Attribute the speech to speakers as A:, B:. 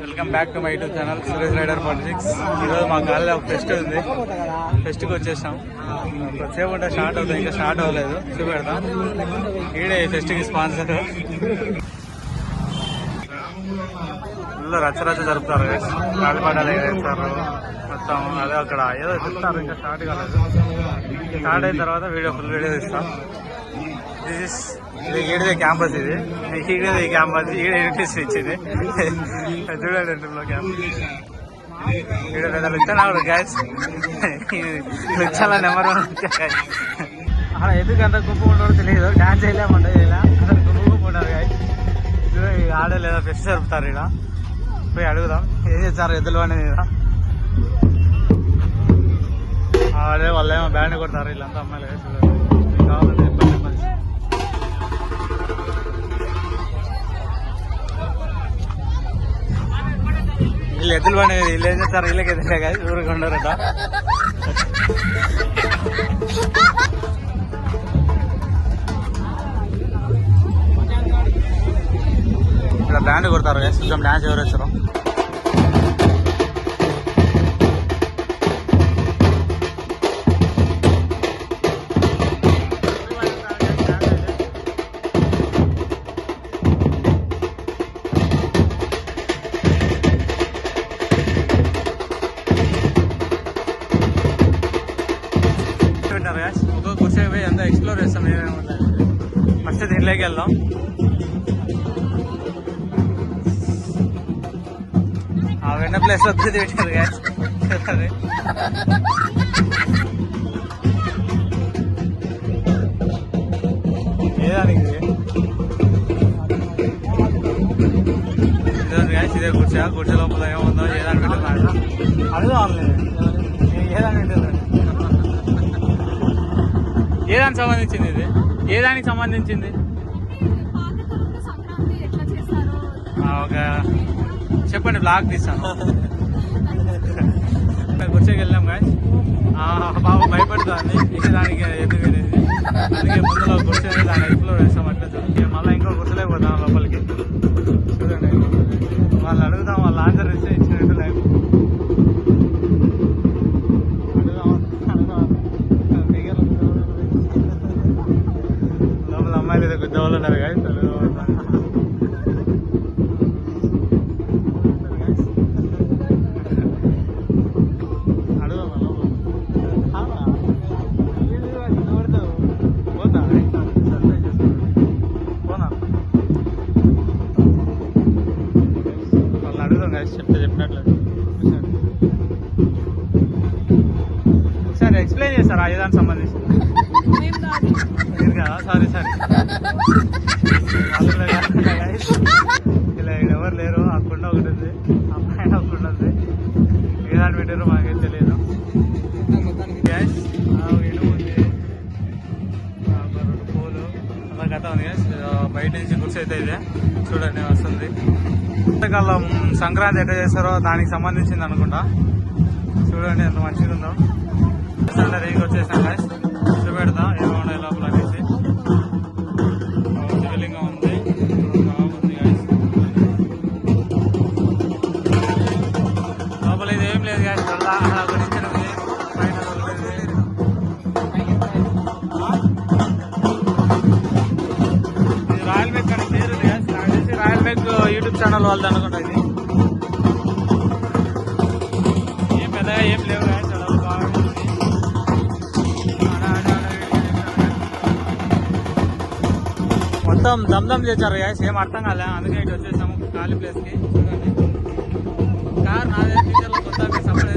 A: Welcome back to my YouTube channel Suresh rider 46. ఈరోజు మా కాలేజీలో ఫెస్ట్ ఉంది. ఫెస్ట్కి వచ్చేసాం. కొద్దిసేపు ఉంటే స్టార్ట్ అవుతుంది, ఇంకా స్టార్ట్ అవ్వలేదు. చూపెడతాం. ఈడే ఫెస్ట్కి స్పాన్సర్. ఫుల్ రచ్చరచ్చ జరుపుతారు. కాలిపాటాలు ఎగరేస్తారు మొత్తం. అదే అక్కడ ఏదో చెప్తారు, ఇంకా స్టార్ట్ కాలేదు. స్టార్ట్ అయిన తర్వాత ఫుల్ వీడియో తీస్తాం. ఇది ఈడదే క్యాంపస్. ఇది ఈడదే క్యాంపస్. ఈడ యూనివర్సిటీ ఇచ్చింది. చూడండి క్యాంపస్. ఈడ పెద్ద లుచ్చాడు గ్యాస్. లుచ్చాల నెంబర్ 1 అక్కడ ఎందుకు అంత గుంపు ఉండవు తెలియదు. డాన్స్ చేయలేమంట ఇలా గుంపు ఉండదు గాయస్. ఆడలేదా ఫెస్ట్ జరుపుతారు. ఇక్కడ పోయి అడుగుదాం ఏం చేస్తారు ఎద్దులు అనేది. ఆడే వాళ్ళేమో బ్యాండ్ కొడతారు. వీళ్ళంతా అమ్మాయిలు కావాలంటే చెప్పండి. మంచి వీళ్ళు ఎద్దులు పని వీళ్ళు ఏం చేస్తారు. వీళ్ళకి ఎదురే కాదు ఊరికి ఉండరట. ఇక్కడ బ్యాండ్ కొడతారు. కొంచెం డాన్స్ ఎవరు వచ్చారు. ఒక్కొక్క కుర్చీ పోయి అంతా ఎక్స్ప్లోర్ చేస్తాం. ఏమేమి ఉంటాయి ఫస్ట్ దీంట్లోకి వెళ్దాం. ఆ వెన్న ప్లేస్ వద్దు పెట్టారు గ్యాస్. ఏదానికి గ్యాస్ ఇదే కుర్చీ లోపల ఏముందో ఏదాని పెట్టారు. అడుగుదాం ఏదాని పెట్టారు. ఏ దానికి సంబంధించింది ఇది? ఏ దానికి సంబంధించింది? ఒక చెప్పండి, బ్లాగ్ తీస్తాను. కుర్చీకి వెళ్ళాం కానీ బాబు భయపడుతుంది. ఇది దానికి ఎందుకు అనేది. అందుకే ముందులో కుర్చీ దాన్ని ఎక్స్ప్లోర్ చేస్తాం. అట్లా మళ్ళీ ఇంకో కుర్చీలే పోతాం లోపలికి. చూడండి వాళ్ళు అడుగుతాం. వాళ్ళు ఆన్సర్ ఇస్తే ఇచ్చినట్టు లైఫ్. అమ్మాయిలు ఏదో గుద్ద వాళ్ళు ఉన్నారు కానీ వాళ్ళు అడుగుదాం కానీ చెప్పినట్లేదు. ఒకసారి ఎక్స్ప్లెయిన్ చేస్తారా ఏ దానికి సంబంధించి? కదా సారీ ఇలా ఎవరు లేరు. ఆ కుండ ఒకటి ఉంది, అమ్మాయి ఒకటి ఉంది. ఏదాన్ని పెట్టారో మాకేం తెలియదు. గ్యాస్ ఇనుము ఉంది, 2 పూలు అలా కథ ఉంది. గ్యాస్ బయట నుంచి కుర్చీ అయితే ఇదే చూడండి వస్తుంది. ఎంతకాలం సంక్రాంతి ఎట్లా చేస్తారో దానికి సంబంధించింది అనుకుంటా. చూడండి ఎంత మంచిగా ఉందో. రేంజ్ వచ్చేసాం గ్యాస్. చూపెడతా ఏమన్నా లోపల అనేసి. శివలింగం ఉంది, బాగుంది గ్యాస్. లోపల ఇది ఏం లేదు గ్యాస్. గురించిన ఉంది పైన. ఇది రాయల్ బెగ్ అని పేరు గ్యాస్. నాకు తెలిసి రాయల్ బెగ్ యూట్యూబ్ ఛానల్ వాళ్ళది అనుకుంటా. ఇది ఏం పెద్దగా ఏం లేవు గ్యాస్. మొత్తం దమ్దమ్ చేశారు గ్యాస్. ఏం అర్థం కాలే. అందుకే ఇటు వచ్చేసాము ఖాళీ ప్లేస్కి. చూడండి కార్ నాదే ఫ్యూచర్లో కొత్త సపోర్ట్